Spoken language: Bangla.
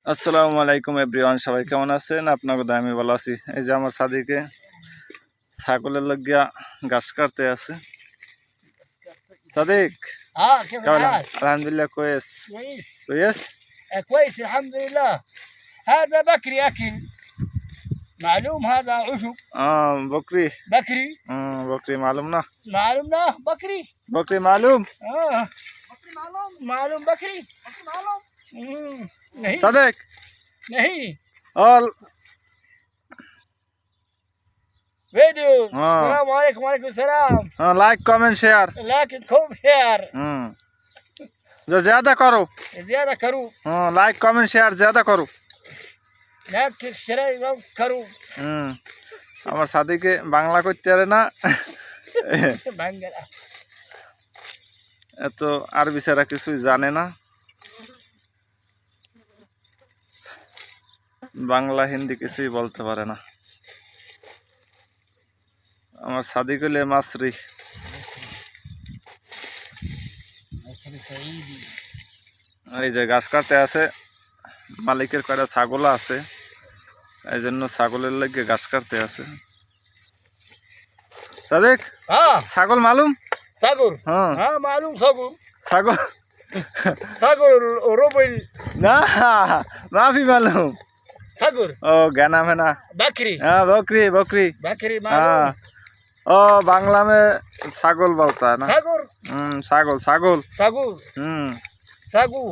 আসসালামু আলাইকুম এভরিওয়ান, সবাই কেমন আছেন? আপনার কথা আমি ভালো আছি। এই যে আমার সাদিকে ছাগলের লাগিয়া ঘাস কাটতে আছে। সাদিক كيف কেমন? الحال؟ আলহামদুলিল্লাহ كويس كويس. كويس كويس الحمد لله. هذا بكري أكل معلوم، هذا عشب বকরি بكري বকরি মালুম না? معلوم له بكري. বকরি মালুম بكري معلوم بكري معلوم. नहीं সাদিক नहीं অল فيديو. آه. السلام عليكم وعليكم السلام. লাইক কমেন্ট শেয়ার لكن كوم شير যে ज़्यादा করো। زيادة كرو লাইক কমেন্ট শেয়ার ज़्यादा করো। لكن شراي كرو আমার সাদিকে বাংলা করতে পারে না, بنجل. এত আরবি ছাড়া কিছুই জানে না। বাংলা হিন্দি কিছুই বলতে পারে না। আমার সাদিক হলে মাসরি। এই যে ঘাস কাটতে আছে, মালিকের কয়টা ছাগল আছে, এই জন্য ছাগলের লাগে ঘাস কাটতে আছে। সাদিক ছাগল মালুম? صقر হ্যাঁ معلوم صقر ছাগল صقر ربع না, মাফি মালুম। صقر ও জ্ঞান है ना? बकरी हाँ बकरी बकरी। बकरी हाँ معلوم. ओ बांग्ला में छागल बोलता है ना? صقر छागल छागल। صقر हम्म صقر